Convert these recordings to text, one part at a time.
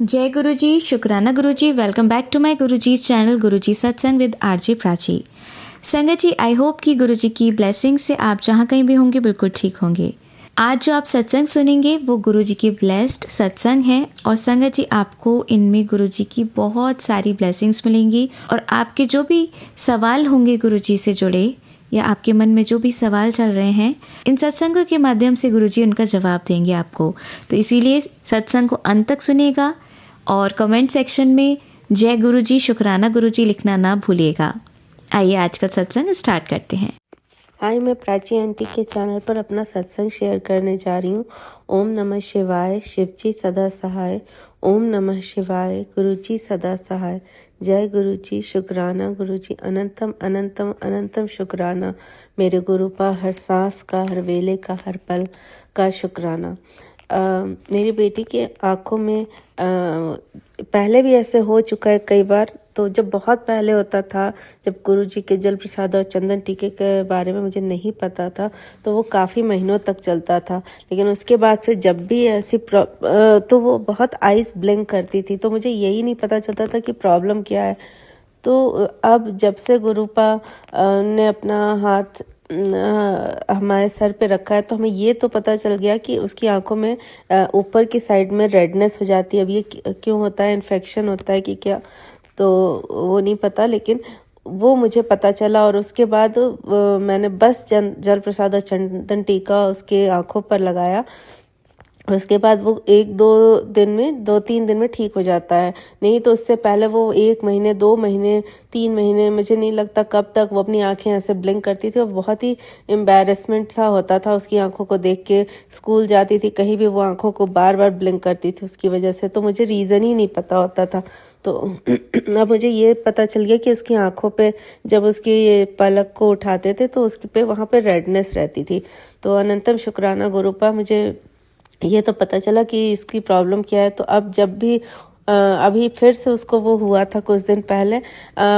जय गुरुजी, शुक्राना Guruji. Welcome back to my Guruji's channel Guruji satsang with RJ Prachi. संगत जी, आई होप कि गुरुजी की ब्लेसिंग से आप जहाँ कहीं भी होंगे बिल्कुल ठीक होंगे। आज जो आप सत्संग सुनेंगे वो गुरुजी की ब्लेस्ड सत्संग है और संगत जी आपको इनमें गुरुजी की बहुत सारी ब्लेसिंग्स मिलेंगी और आपके जो भी सवाल होंगे गुरुजी से जुड़े या आपके मन में जो भी सवाल चल रहे हैं, इन सत्संगों के माध्यम से गुरुजी उनका जवाब देंगे आपको। तो इसीलिए सत्संग को अंत तक सुनिएगा और कमेंट सेक्शन में जय गुरुजी, शुक्राना गुरुजी लिखना ना भूलिएगा। आइए आज का सत्संग स्टार्ट करते हैं। हाय, मैं प्राची आंटी के चैनल पर अपना सत्संग शेयर करने जा रही हूँ। ओम नमः शिवाय, शिवजी सदा सहाय। ओम नमः शिवाय, गुरुजी सदा सहाय। जय गुरुजी, शुक्राना गुरुजी, अनंतम अनंतम अनंतम शुक्राना। मेरे गुरु का हर सांस का, हर वेले का, हर पल का शुक्राना। मेरी बेटी के आंखों में पहले भी ऐसे हो चुका है कई बार। तो जब बहुत पहले होता था, जब गुरुजी के जल प्रसाद और चंदन टीके के बारे में मुझे नहीं पता था, तो वो काफ़ी महीनों तक चलता था। लेकिन उसके बाद से जब भी ऐसी तो वो बहुत आइस ब्लिंक करती थी, तो मुझे यही नहीं पता चलता था कि प्रॉब्लम क्या है। तो अब जब से गुरुपा ने अपना हाथ हमारे सर पे रखा है, तो हमें ये तो पता चल गया कि उसकी आंखों में ऊपर की साइड में रेडनेस हो जाती है। अब ये क्यों होता है, इन्फेक्शन होता है कि क्या, तो वो नहीं पता, लेकिन वो मुझे पता चला। और उसके बाद मैंने बस जल प्रसाद और चंदन टीका उसके आंखों पर लगाया। उसके बाद वो 2-3 दिन में ठीक हो जाता है। नहीं तो उससे पहले वो 1 महीने, 2 महीने, 3 महीने, मुझे नहीं लगता कब तक वो अपनी आंखें ऐसे ब्लिंक करती थी और बहुत ही एम्बैरेसमेंट सा होता था उसकी आंखों को देख के। स्कूल जाती थी, कहीं भी वो आंखों को बार बार ब्लिंक करती थी उसकी वजह से, तो मुझे रीज़न ही नहीं पता होता था। तो अब मुझे ये पता चल गया कि उसकी आंखों पे जब उसकी ये पलक को उठाते थे तो उसके पे वहाँ पे रेडनेस रहती थी। तो अनंतम शुक्राना गुरुपा, मुझे ये तो पता चला कि इसकी प्रॉब्लम क्या है। तो अब जब भी अभी फिर से उसको वो हुआ था कुछ दिन पहले,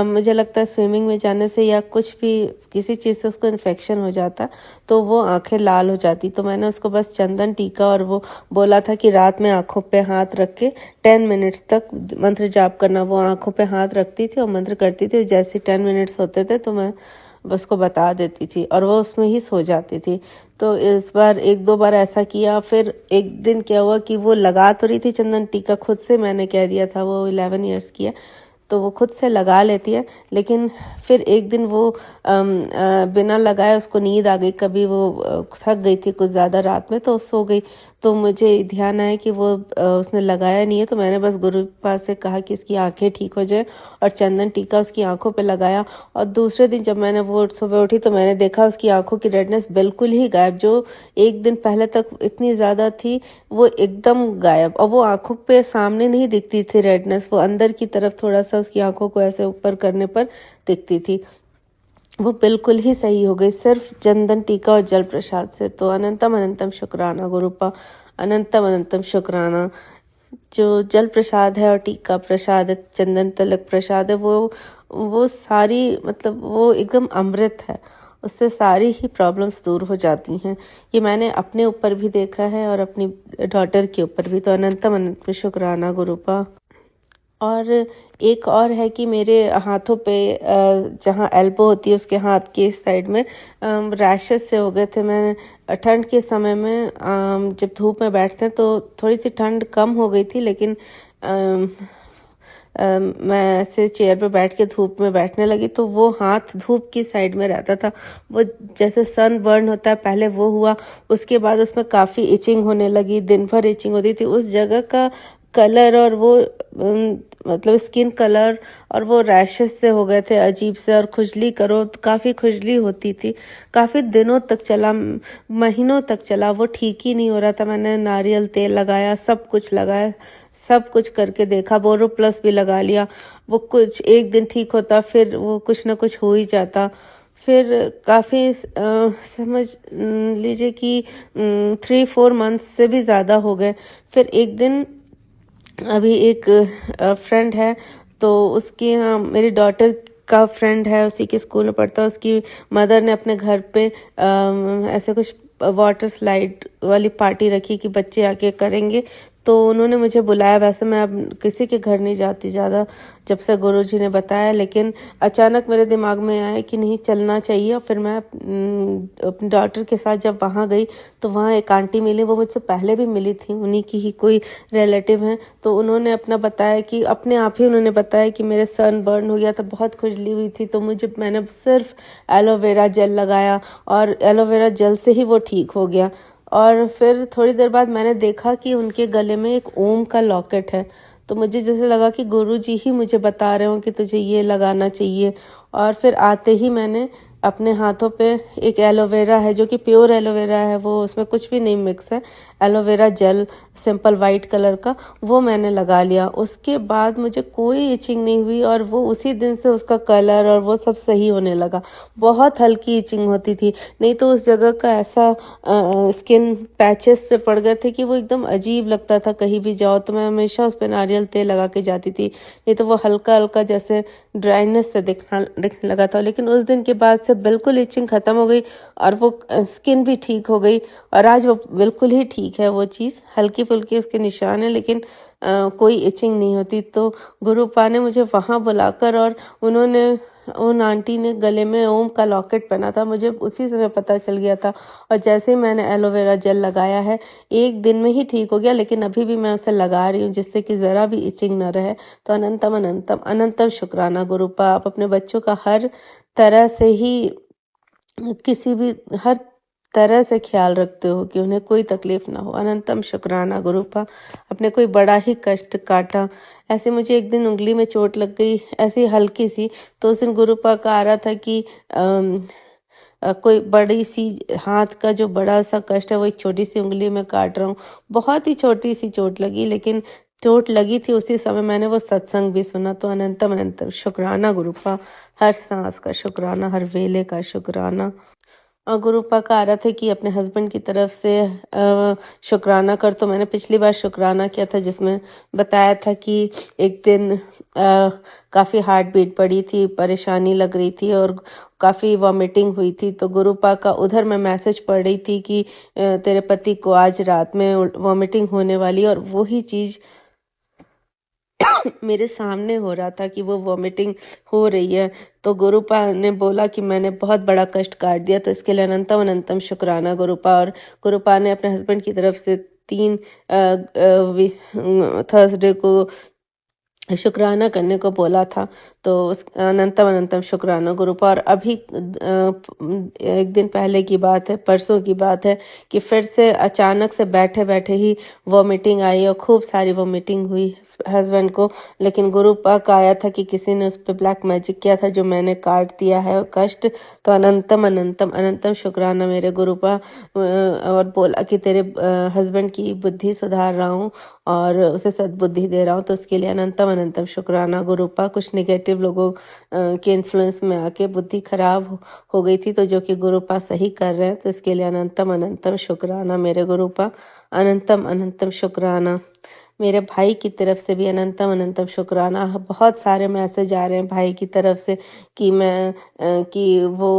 मुझे लगता है स्विमिंग में जाने से या कुछ भी किसी चीज़ से उसको इन्फेक्शन हो जाता, तो वो आंखें लाल हो जाती। तो मैंने उसको बस चंदन टीका और वो बोला था कि रात में आंखों पे हाथ रख के 10 मिनट्स तक मंत्र जाप करना। वो आंखों पे हाथ रखती थी और मंत्र करती थी। जैसे 10 मिनट्स होते थे तो मैं उसको बता देती थी और वो उसमें ही सो जाती थी। तो इस बार 1-2 बार ऐसा किया। फिर एक दिन क्या हुआ कि वो लगा तो रही थी चंदन टीका, खुद से मैंने कह दिया था, वो 11 इयर्स की है तो वो खुद से लगा लेती है। लेकिन फिर एक दिन वो बिना लगाए उसको नींद आ गई। कभी वो थक गई थी कुछ ज़्यादा रात में तो सो गई। तो मुझे ध्यान आया कि वो उसने लगाया नहीं है। तो मैंने बस गुरु के पास से कहा कि इसकी आंखें ठीक हो जाए और चंदन टीका उसकी आंखों पे लगाया। और दूसरे दिन जब मैंने वो सुबह उठी तो मैंने देखा उसकी आंखों की रेडनेस बिल्कुल ही गायब। जो एक दिन पहले तक इतनी ज़्यादा थी वो एकदम गायब। और वो आंखों पे सामने नहीं दिखती थी रेडनेस, वो अंदर की तरफ थोड़ा सा उसकी आंखों को ऐसे ऊपर करने पर दिखती थी। वो बिल्कुल ही सही हो गई सिर्फ चंदन टीका और जल प्रसाद से। तो अनंतम अनंतम शुक्राना गुरुपा, अनंतम अनंतम शुक्राना। जो जल प्रसाद है और टीका प्रसाद है, चंदन तिलक प्रसाद है, वो सारी मतलब वो एकदम अमृत है। उससे सारी ही प्रॉब्लम्स दूर हो जाती हैं। ये मैंने अपने ऊपर भी देखा है और अपनी डॉटर के ऊपर भी। तो अनंतम अनंतम शुक्राना गुरुपा। और एक और है कि मेरे हाथों पे जहाँ एल्बो होती है उसके हाथ के साइड में रैशेस से हो गए थे। मैं ठंड के समय में जब धूप में बैठते हैं तो थोड़ी सी ठंड कम हो गई थी, लेकिन मैं ऐसे चेयर पे बैठ के धूप में बैठने लगी तो वो हाथ धूप की साइड में रहता था। वो जैसे सन बर्न होता है पहले वो हुआ, उसके बाद उसमें काफ़ी इचिंग होने लगी, दिन भर इचिंग होती थी। उस जगह का कलर और वो मतलब स्किन कलर और वो रैशेस से हो गए थे अजीब से। और खुजली करो तो काफ़ी खुजली होती थी। काफ़ी दिनों तक चला, महीनों तक चला, वो ठीक ही नहीं हो रहा था। मैंने नारियल तेल लगाया, सब कुछ लगाया, सब कुछ करके देखा, बोरो प्लस भी लगा लिया। वो कुछ एक दिन ठीक होता, फिर वो कुछ ना कुछ हो ही जाता। फिर काफ़ी समझ लीजिए कि 3-4 मंथ्स से भी ज़्यादा हो गए। फिर एक दिन अभी एक फ्रेंड है तो उसके यहाँ मेरी डॉटर का फ्रेंड है, उसी के स्कूल में पढ़ता है। उसकी मदर ने अपने घर पे ऐसे कुछ वाटर स्लाइड वाली पार्टी रखी कि बच्चे आके करेंगे। तो उन्होंने मुझे बुलाया। वैसे मैं अब किसी के घर नहीं जाती ज़्यादा जब से गुरुजी ने बताया, लेकिन अचानक मेरे दिमाग में आया कि नहीं चलना चाहिए। और फिर मैं अपनी डॉटर के साथ जब वहाँ गई तो वहाँ एक आंटी मिली, वो मुझसे पहले भी मिली थी, उन्हीं की ही कोई रिलेटिव हैं। तो उन्होंने अपना बताया कि अपने आप ही उन्होंने बताया कि मेरे सन बर्न हो गया था, बहुत खुजली हुई थी। तो मैंने सिर्फ एलोवेरा जेल लगाया और एलोवेरा जेल से ही वो ठीक हो गया। और फिर थोड़ी देर बाद मैंने देखा कि उनके गले में एक ओम का लॉकेट है। तो मुझे जैसे लगा कि गुरुजी ही मुझे बता रहे हो कि तुझे ये लगाना चाहिए। और फिर आते ही मैंने अपने हाथों पे एक एलोवेरा है जो कि प्योर एलोवेरा है, वो उसमें कुछ भी नहीं मिक्स है, aloe vera gel simple white colour का, वो मैंने लगा लिया। उसके बाद मुझे कोई इचिंग नहीं हुई और वो उसी दिन से उसका कलर और वो सब सही होने लगा। बहुत हल्की इचिंग होती थी, नहीं तो उस जगह का ऐसा स्किन पैचेस से पड़ गए थे कि वो एकदम अजीब लगता था। कहीं भी जाओ तो मैं हमेशा उस पर नारियल तेल लगा के जाती थी, नहीं तो वो हल्का हल्का जैसे ड्राइनेस से दिखने लगा था। लेकिन उस दिन के बाद से बिल्कुल इचिंग खत्म हो गई और वो स्किन भी ठीक हो गई। और आज वो बिल्कुल ही ठीक है, वो चीज़ हल्की फुल्की उसके निशान है, लेकिन कोई इचिंग नहीं होती। तो गुरुपा ने मुझे वहाँ बुलाकर और उन्होंने उन आंटी ने गले में ओम का लॉकेट पहना था, मुझे उसी समय पता चल गया था। और जैसे ही मैंने एलोवेरा जेल लगाया है, एक दिन में ही ठीक हो गया। लेकिन अभी भी मैं उसे लगा रही हूँ जिससे कि ज़रा भी इचिंग ना रहे। तो अनंतम अनंतम अनंतम शुक्राना गुरुपा, आप अपने बच्चों का हर तरह से ही किसी भी हर तरह से ख्याल रखते हो कि उन्हें कोई तकलीफ ना हो। अनंतम शुक्राना गुरुपा, अपने कोई बड़ा ही कष्ट काटा। ऐसे मुझे एक दिन उंगली में चोट लग गई, ऐसी हल्की सी। तो उस दिन गुरुपा का आ रहा था कि कोई बड़ी सी हाथ का जो बड़ा सा कष्ट है वो एक छोटी सी उंगली में काट रहा हूँ। बहुत ही छोटी सी चोट लगी, लेकिन चोट लगी थी उसी समय मैंने वो सत्संग भी सुना। तो अनंतम अनंतम शुक्राना गुरुपा, हर सांस का शुक्राना, हर वेले का शुक्राना। और गुरुपा का आ रहा था कि अपने हस्बैंड की तरफ से शुक्राना कर। तो मैंने पिछली बार शुक्राना किया था जिसमें बताया था कि एक दिन काफ़ी हार्ट बीट बढ़ी थी, परेशानी लग रही थी और काफ़ी वॉमिटिंग हुई थी। तो गुरुपा का उधर मैं मैसेज पढ़ रही थी कि तेरे पति को आज रात में वॉमिटिंग होने वाली, और वही चीज़ मेरे सामने हो रहा था कि वो वॉमिटिंग हो रही है। तो गुरुपा ने बोला कि मैंने बहुत बड़ा कष्ट काट दिया, तो इसके लिए अनंतम अनंतम शुक्राना गुरुपा। और गुरुपा ने अपने हस्बैंड की तरफ से 3 थर्सडे को शुक्राना करने को बोला था। तो उस अनंतम अनंतम शुक्राना गुरुपा। और अभी एक दिन पहले की बात है, परसों की बात है कि फिर से अचानक से बैठे बैठे ही वॉमिटिंग आई और खूब सारी वॉमिटिंग हुई हस्बैंड को। लेकिन गुरुपा का आया था कि किसी ने उस पर ब्लैक मैजिक किया था जो मैंने काट दिया है कष्ट। तो अनंतम अनंतम अनंतम शुक्राना मेरे गुरुपा। और बोला कि तेरे हस्बैंड की बुद्धि सुधार रहा हूँ और उसे सद्बुद्धि दे रहा हूँ। तो उसके लिए अनंतम अनंतम शुक्राना गुरुपा। कुछ नेगेटिव लोगों के इन्फ्लुएंस में आके बुद्धि खराब हो गई थी, तो जो कि गुरुपा सही कर रहे हैं। तो इसके लिए अनंतम अनंतम शुक्राना मेरे गुरुपा। अनंतम अनंतम शुक्राना मेरे भाई की तरफ से भी अनंतम अनंतम शुक्राना। बहुत सारे मैसेज आ रहे हैं भाई की तरफ से कि कि वो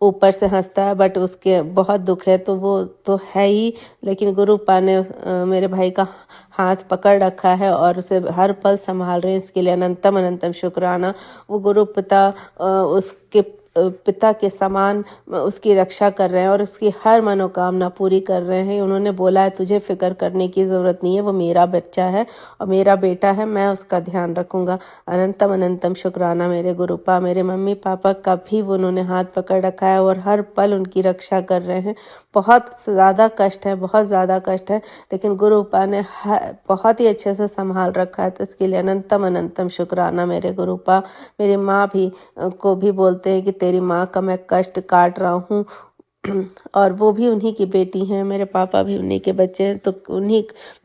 ऊपर से हंसता है बट उसके बहुत दुख है, तो वो तो है ही। लेकिन गुरुपा ने मेरे भाई का हाथ पकड़ रखा है और उसे हर पल संभाल रहे हैं। इसके लिए अनंतम अनंतम शुक्राना। वो गुरुपिता उसके पिता के समान उसकी रक्षा कर रहे हैं और उसकी हर मनोकामना पूरी कर रहे हैं। उन्होंने बोला है तुझे फिक्र करने की ज़रूरत नहीं है, वो मेरा बच्चा है और मेरा बेटा है, मैं उसका ध्यान रखूंगा। अनंतम अनंतम शुक्राना मेरे गुरुपा। मेरे मम्मी पापा का भी उन्होंने हाथ पकड़ रखा है और हर पल उनकी रक्षा कर रहे हैं। बहुत ज़्यादा कष्ट है, बहुत ज़्यादा कष्ट है, लेकिन गुरुपा ने बहुत ही अच्छे से संभाल रखा है। तो इसके लिए अनंतम अनंतम शुक्राना मेरे गुरुपा। मेरी माँ भी को भी बोलते हैं कि तेरी माँ का मैं कष्ट काट रहा हूँ और वो भी उन्हीं की बेटी हैं, मेरे पापा भी उन्हीं के बच्चे हैं। तो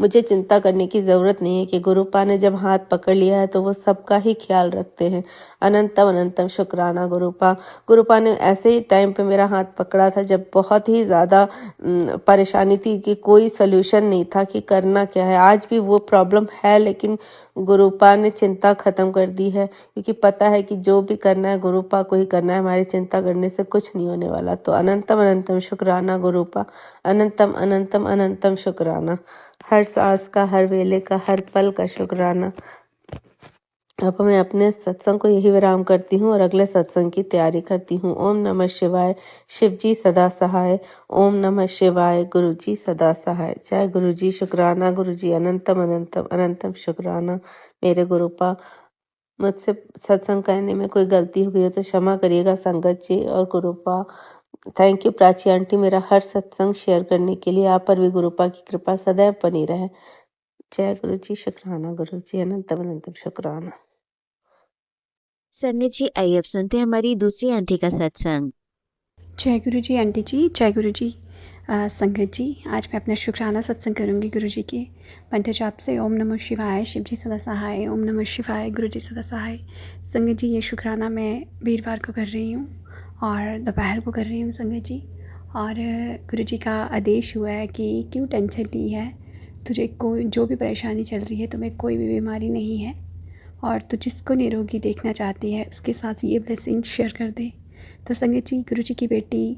मुझे चिंता करने की ज़रूरत नहीं है कि गुरुपा ने जब हाथ पकड़ लिया है तो वो सबका ही ख्याल रखते हैं। अनंतम अनंतम शुक्राना गुरुपा। गुरुपा ने ऐसे ही टाइम पे मेरा हाथ पकड़ा था जब बहुत ही ज़्यादा परेशानी थी कि कोई सोल्यूशन नहीं था कि करना क्या है। आज भी वो प्रॉब्लम है, लेकिन गुरुपा ने चिंता खत्म कर दी है, क्योंकि पता है कि जो भी करना है गुरुपा को ही करना है, हमारी चिंता करने से कुछ नहीं होने वाला। तो अनंतम अनंतम शुक्राना गुरुपा, अनंतम अनंतम अनंतम शुक्राना। हर सांस का, हर वेले का, हर पल का शुक्राना। अब मैं अपने सत्संग को यही विराम करती हूँ और अगले सत्संग की तैयारी करती हूँ। ओम नमः शिवाय, शिव जी सदा सहाय। ओम नमः शिवाय, गुरु जी सदा सहाय। जय गुरु जी, शुक्राना गुरु जी, अनंतम अनंतम अनंतम शुक्राना मेरे गुरुपा। मुझसे सत्संग करने में कोई गलती हुई है तो क्षमा करिएगा संगत जी और गुरुपा। थैंक यू प्राची आंटी, मेरा हर सत्संग शेयर करने के लिए। आप पर भी गुरुपा की कृपा सदैव बनी रहे। जय गुरु जी, शुक्राना गुरु जी, अनंतम अनंतम शुक्राना। संगत जी, आइए अब सुनते हैं हमारी दूसरी आंटी का सत्संग। जय गुरु जी आंटी जी, जय गुरु जी। संगत जी, आज मैं अपना शुक्राना सत्संग करूंगी गुरु जी के मंत्र जाप से। ओम नमः शिवाय, शिव जी सदा सहाय। ओम नमः शिवाय, गुरु जी सदा सहाय। संगत जी, ये शुक्राना मैं वीरवार को कर रही हूँ और दोपहर को कर रही हूँ संगत जी। और गुरु जी का आदेश हुआ है कि क्यों टेंशन ली है, तुझे कोई जो भी परेशानी चल रही है, तुम्हें कोई भी बीमारी नहीं है और तू जिसको निरोगी देखना चाहती है उसके साथ ये ब्लेसिंग शेयर कर दे। तो संगत जी, गुरु जी की बेटी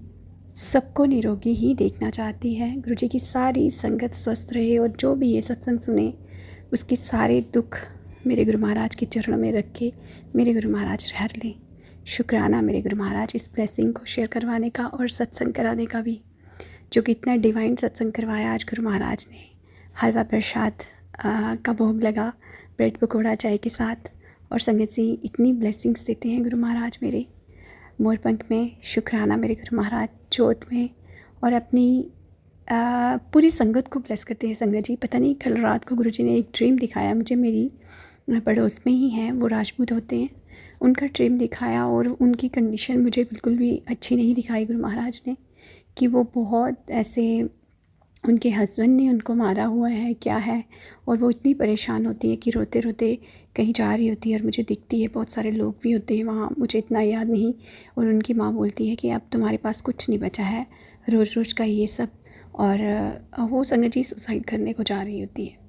सबको निरोगी ही देखना चाहती है। गुरु जी की सारी संगत स्वस्थ रहे और जो भी ये सत्संग सुने उसके सारे दुख मेरे गुरु महाराज के चरणों में रख के मेरे गुरु महाराज हर लें। शुक्राना मेरे गुरु महाराज इस ब्लेसिंग को शेयर करवाने का और सत्संग कराने का भी, जो कि इतना डिवाइन सत्संग करवाया आज गुरु महाराज ने। हलवा प्रसाद का भोग लगा, ब्रेड पकौड़ा चाय के साथ। और संगत जी, इतनी ब्लेसिंग्स देते हैं गुरु महाराज मेरे मोरपंख में। शुक्राना मेरे गुरु महाराज जोत में, और अपनी पूरी संगत को ब्लेस करते हैं संगत जी। पता नहीं कल रात को गुरु जी ने एक ड्रीम दिखाया मुझे, मेरी पड़ोस में ही हैं, वो राजपूत होते हैं। उनका ड्रीम दिखाया और उनकी कंडीशन मुझे बिल्कुल भी अच्छी नहीं दिखाई गुरु महाराज ने, कि वो बहुत ऐसे, उनके हस्बैंड ने उनको मारा हुआ है क्या है, और वो इतनी परेशान होती है कि रोते रोते कहीं जा रही होती है और मुझे दिखती है। बहुत सारे लोग भी होते हैं वहाँ, मुझे इतना याद नहीं। और उनकी माँ बोलती है कि अब तुम्हारे पास कुछ नहीं बचा है, रोज़ रोज़ का ये सब। और वो संगत जी सुसाइड करने को जा रही होती है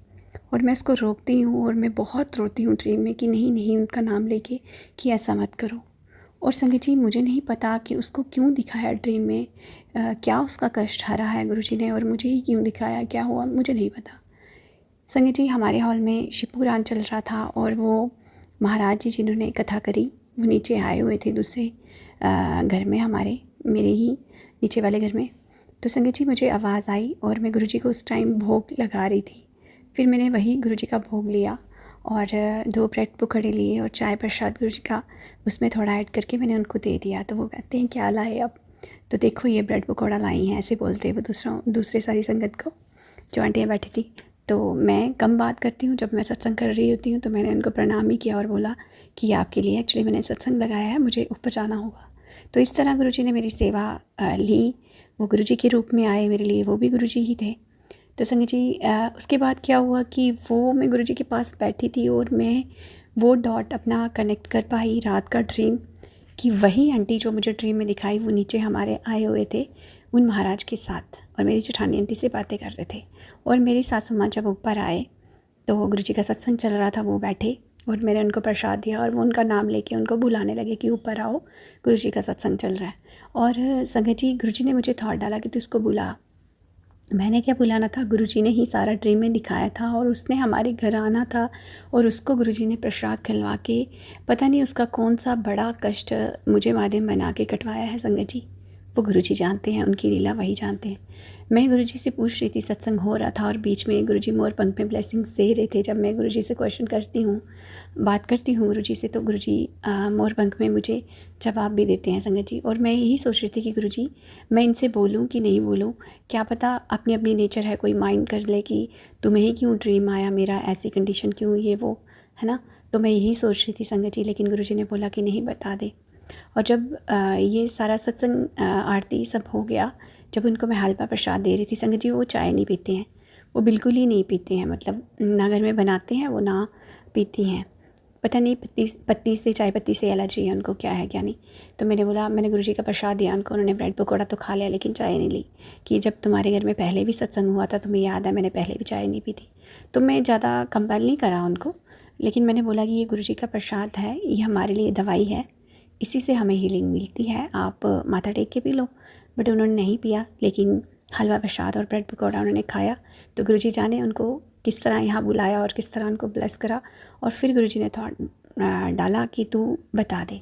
और मैं उसको रोकती हूँ और मैं बहुत रोती हूँ ड्रीम में कि नहीं नहीं, उनका नाम लेके कि ऐसा मत करो। और संगत जी, मुझे नहीं पता कि उसको क्यों दिखाया ड्रीम में, क्या उसका कष्ट हरा है गुरु जी ने और मुझे ही क्यों दिखाया, क्या हुआ मुझे नहीं पता। संगत जी, हमारे हॉल में शिव पुराण चल रहा था और वो महाराज जी जिन्होंने कथा करी वो नीचे आए हुए थे दूसरे घर में, हमारे मेरे ही नीचे वाले घर में। तो संगत जी, मुझे आवाज़ आई और मैं गुरु जी को उस टाइम भोग लगा रही थी। फिर मैंने वही गुरु जी का भोग लिया और 2 ब्रेड पकौड़े लिए और चाय प्रसाद गुरु जी का उसमें थोड़ा ऐड करके मैंने उनको दे दिया। तो वो कहते हैं क्या लाए अब, तो देखो ये ब्रेड पकौड़ा लाई हैं, ऐसे बोलते हैं वो दूसरे सारी संगत को जो आंटियाँ बैठी थी। तो मैं कम बात करती हूँ, जब मैं सत्संग कर रही होती हूँ तो मैंने उनको प्रणाम ही किया और बोला कि आपके लिए एक्चुअली मैंने सत्संग लगाया है, मुझे ऊपर जाना होगा। तो इस तरह गुरु जी ने मेरी सेवा ली, वो गुरु जी के रूप में आए मेरे लिए, वो भी गुरु जी ही थे। तो संगत जी, उसके बाद क्या हुआ कि वो मैं गुरु जी के पास बैठी थी और मैं वो डॉट अपना कनेक्ट कर पाई रात का ड्रीम, कि वही आंटी जो मुझे ड्रीम में दिखाई वो नीचे हमारे आए हुए थे उन महाराज के साथ, और मेरी जेठानी आंटी से बातें कर रहे थे। और मेरी सासू माँ जब ऊपर आए तो गुरु जी का सत्संग चल रहा था, वो बैठे और मैंने उनको प्रसाद दिया और वो उनका नाम लेके उनको बुलाने लगे कि ऊपर आओ, गुरु जी का सत्संग चल रहा है। और संगत जी, गुरु जी ने मुझे थॉट डाला कि तू इसको बुला। मैंने क्या बुलाना था, गुरु जी ने ही सारा ड्रीम में दिखाया था और उसने हमारे घर आना था और उसको गुरु जी ने प्रसाद खिलवा के, पता नहीं उसका कौन सा बड़ा कष्ट मुझे माध्यम बना के कटवाया है संगत जी। वो गुरु जी जानते हैं, उनकी लीला वही जानते हैं। मैं गुरु जी से पूछ रही थी, सत्संग हो रहा था और बीच में गुरु जी मोरपंख में ब्लेसिंग्स दे रहे थे। जब मैं गुरु जी से क्वेश्चन करती हूँ, बात करती हूँ गुरु जी से, तो गुरु जी मोरपंख में मुझे जवाब भी देते हैं संगत जी। और मैं यही सोच रही थी कि गुरु जी, मैं इनसे बोलूँ कि नहीं बोलूँ, क्या पता अपनी अपनी नेचर है, कोई माइंड कर ले कि तुम्हें ही क्यों ड्रीम आया, मेरा ऐसी कंडीशन क्यों, ये वो है ना। तो मैं यही सोच रही थी संगत जी, लेकिन गुरु जी ने बोला कि नहीं, बता दे। और जब ये सारा सत्संग आरती सब हो गया, जब उनको मैं हलवा प्रसाद दे रही थी संगत जी, वो चाय नहीं पीते हैं, वो बिल्कुल ही नहीं पीते हैं, मतलब ना घर में बनाते हैं वो, ना पीती हैं। पता नहीं पत्ती से, चाय पत्ती से एलर्जी है उनको, क्या है क्या नहीं। तो मैंने गुरु जी का प्रसाद दिया उनको, उन्होंने ब्रेड पकौड़ा तो खा लिया लेकिन चाय नहीं ली। कि जब तुम्हारे घर में पहले भी सत्संग हुआ था, तुम्हें याद है मैंने पहले भी चाय नहीं पी थी। तो मैं ज़्यादा कंपेल नहीं करा उनको, लेकिन मैंने बोला कि ये गुरु जी का प्रसाद है, ये हमारे लिए दवाई है इसी से हमें हीलिंग मिलती है, आप माथा टेक के पी लो। बट उन्होंने नहीं पिया, लेकिन हलवा प्रसाद और ब्रेड पकौड़ा उन्होंने खाया। तो गुरुजी जाने उनको किस तरह यहाँ बुलाया और किस तरह उनको ब्लेस करा। और फिर गुरुजी ने थॉट डाला कि तू बता दे।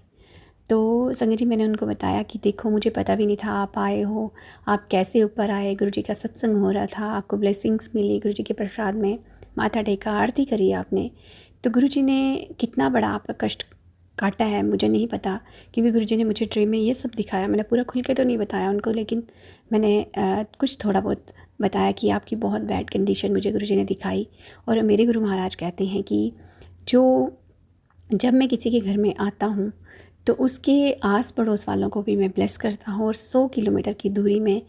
तो संगत जी, मैंने उनको बताया कि देखो, मुझे पता भी नहीं था आप आए हो, आप कैसे ऊपर आए। गुरुजी का सत्संग हो रहा था, आपको ब्लेसिंग्स मिली गुरुजी के प्रसाद में, माथा टेका, आरती करी आपने। तो गुरुजी ने कितना बड़ा आपका कष्ट काटा है मुझे नहीं पता, क्योंकि गुरुजी ने मुझे ड्रीम में ये सब दिखाया। मैंने पूरा खुल के तो नहीं बताया उनको, लेकिन मैंने कुछ थोड़ा बहुत बताया कि आपकी बहुत बैड कंडीशन मुझे गुरुजी ने दिखाई। और मेरे गुरु महाराज कहते हैं कि जब मैं किसी के घर में आता हूँ तो उसके आस पड़ोस वालों को भी मैं ब्लेस करता हूँ, और 100 किलोमीटर की दूरी में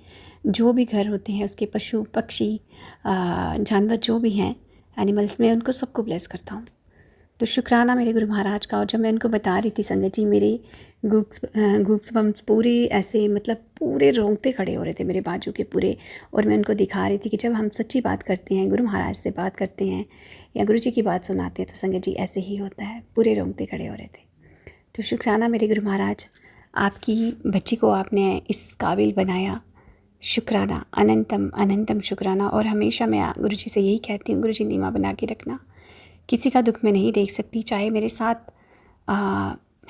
जो भी घर होते हैं उसके पशु पक्षी जानवर जो भी हैं एनिमल्स, में उनको सबको ब्लेस करता हूँ। तो शुक्राना मेरे गुरु महाराज का। और जब मैं उनको बता रही थी संगत जी, मेरे गूप्स बम्स पूरे ऐसे, मतलब पूरे रोंगटे खड़े हो रहे थे मेरे बाजू के पूरे। और मैं उनको दिखा रही थी कि जब हम सच्ची बात करते हैं, गुरु महाराज से बात करते हैं या गुरु जी की बात सुनाते हैं, तो संगत जी ऐसे ही होता है, पूरे रोंगटे खड़े हो रहे थे। तो शुक्राना मेरे गुरु महाराज, आपकी बच्ची को आपने इस काबिल बनाया। शुक्राना, अनंतम अनंतम शुक्राना। और हमेशा मैं गुरु जी से यही कहती हूँ, गुरु जी नीमा बना के रखना। किसी का दुख मैं नहीं देख सकती, चाहे मेरे साथ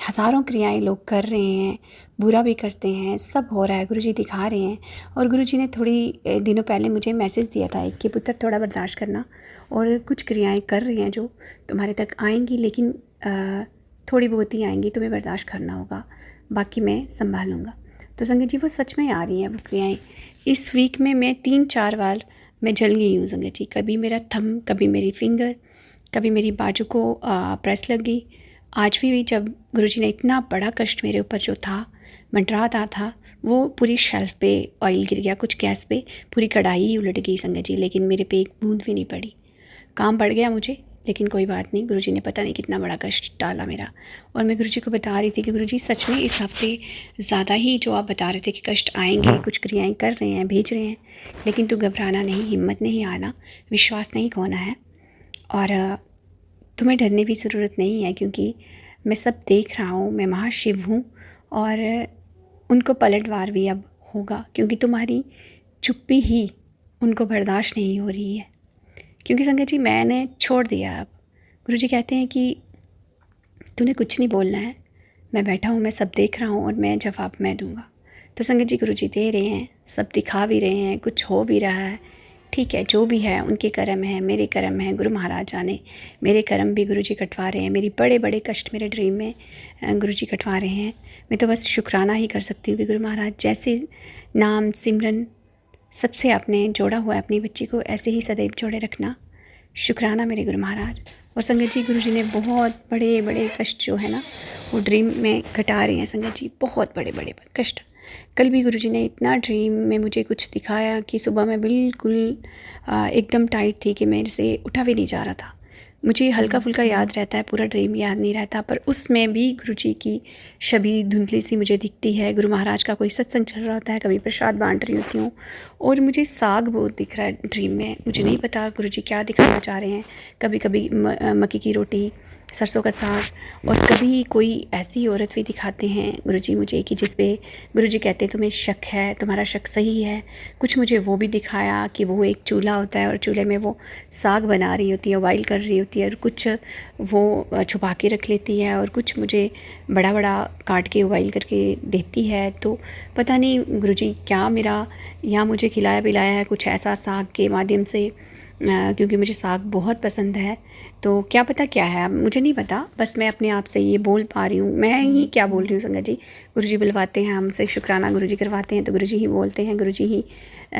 हज़ारों क्रियाएं लोग कर रहे हैं, बुरा भी करते हैं, सब हो रहा है, गुरुजी दिखा रहे हैं। और गुरुजी ने थोड़ी दिनों पहले मुझे मैसेज दिया था कि पुत्र थोड़ा बर्दाश्त करना, और कुछ क्रियाएं कर रही हैं जो तुम्हारे तक आएंगी, लेकिन थोड़ी बहुत ही आएंगी, तुम्हें बर्दाश्त करना होगा, बाकी मैं संभालूँगा। तो संगत जी, वो सच में आ रही हैं वो क्रियाएँ। इस वीक में मैं 3-4 बार मैं जल गई हूँ संगत जी। कभी मेरा थंब, कभी मेरी फिंगर, कभी मेरी बाजू को प्रेस लग गई। आज भी जब गुरुजी ने इतना बड़ा कष्ट मेरे ऊपर जो था मंडराता था, वो पूरी शेल्फ पे ऑयल गिर गया, कुछ गैस पे पूरी कढ़ाई ही उलट गई संगत जी, लेकिन मेरे पे एक बूंद भी नहीं पड़ी। काम बढ़ गया मुझे, लेकिन कोई बात नहीं, गुरुजी ने पता नहीं कितना बड़ा कष्ट डाला मेरा। और मैं गुरुजी को बता रही थी कि गुरुजी सच में इस हफ्ते ज़्यादा ही जो आप बता रहे थे कि कष्ट आएंगे, कुछ क्रियाएँ कर रहे हैं, भेज रहे हैं, लेकिन तू घबराना नहीं, हिम्मत नहीं आना, विश्वास नहीं खोना है, और तुम्हें डरने की ज़रूरत नहीं है, क्योंकि मैं सब देख रहा हूँ, मैं महाशिव हूँ। और उनको पलटवार भी अब होगा, क्योंकि तुम्हारी चुप्पी ही उनको बर्दाश्त नहीं हो रही है। क्योंकि संगत जी, मैंने छोड़ दिया अब। गुरुजी कहते हैं कि तूने कुछ नहीं बोलना है, मैं बैठा हूँ, मैं सब देख रहा हूँ, और मैं जवाब मैं दूँगा। तो संगत जी, गुरुजी दे रहे हैं, सब दिखा भी रहे हैं, कुछ हो भी रहा है, ठीक है, जो भी है उनके कर्म है, मेरे कर्म है, गुरु महाराज जाने। मेरे कर्म भी गुरुजी कटवा रहे हैं, मेरी बड़े बड़े कष्ट मेरे ड्रीम में गुरुजी कटवा रहे हैं। मैं तो बस शुक्राना ही कर सकती हूँ कि गुरु महाराज जैसे नाम सिमरन सबसे आपने जोड़ा हुआ है अपनी बच्ची को, ऐसे ही सदैव जोड़े रखना। शुक्राना मेरे गुरु महाराज। और संगत जी, गुरुजी ने बहुत बड़े बड़े कष्ट जो है ना, वो ड्रीम में कटा रहे हैं संगत जी, बहुत बड़े बड़े कष्ट। कल भी गुरुजी ने इतना ड्रीम में मुझे कुछ दिखाया कि सुबह मैं बिल्कुल एकदम टाइट थी कि मेरे से उठा भी नहीं जा रहा था। मुझे हल्का फुल्का याद रहता है, पूरा ड्रीम याद नहीं रहता, पर उसमें भी गुरुजी की छवि धुंधली सी मुझे दिखती है। गुरु महाराज का कोई सत्संग चल रहा होता है, कभी प्रसाद बांट रही होती हूँ, और मुझे साग बहुत दिख रहा है ड्रीम में। मुझे नहीं पता गुरुजी क्या दिखाना चाह रहे हैं। कभी कभी मक्की की रोटी, सरसों का साग, और कभी कोई ऐसी औरत भी दिखाते हैं गुरुजी मुझे कि जिस पे गुरुजी कहते हैं तुम्हें शक है, तुम्हारा शक सही है। कुछ मुझे वो भी दिखाया कि वो एक चूल्हा होता है, और चूल्हे में वो साग बना रही होती है, बॉईल कर रही होती है, और कुछ वो छुपा के रख लेती है, और कुछ मुझे बड़ा बड़ा काट के बॉईल करके देती है। तो पता नहीं गुरुजी क्या मेरा यहाँ मुझे खिलाया पिलाया है, कुछ ऐसा साग के माध्यम से, क्योंकि मुझे साग बहुत पसंद है। तो क्या पता क्या है, मुझे नहीं पता, बस मैं अपने आप से ये बोल पा रही हूँ, मैं ही क्या बोल रही हूँ संगत जी। गुरुजी बुलवाते हैं हमसे, शुक्राना गुरुजी करवाते हैं, तो गुरुजी ही बोलते हैं, गुरुजी ही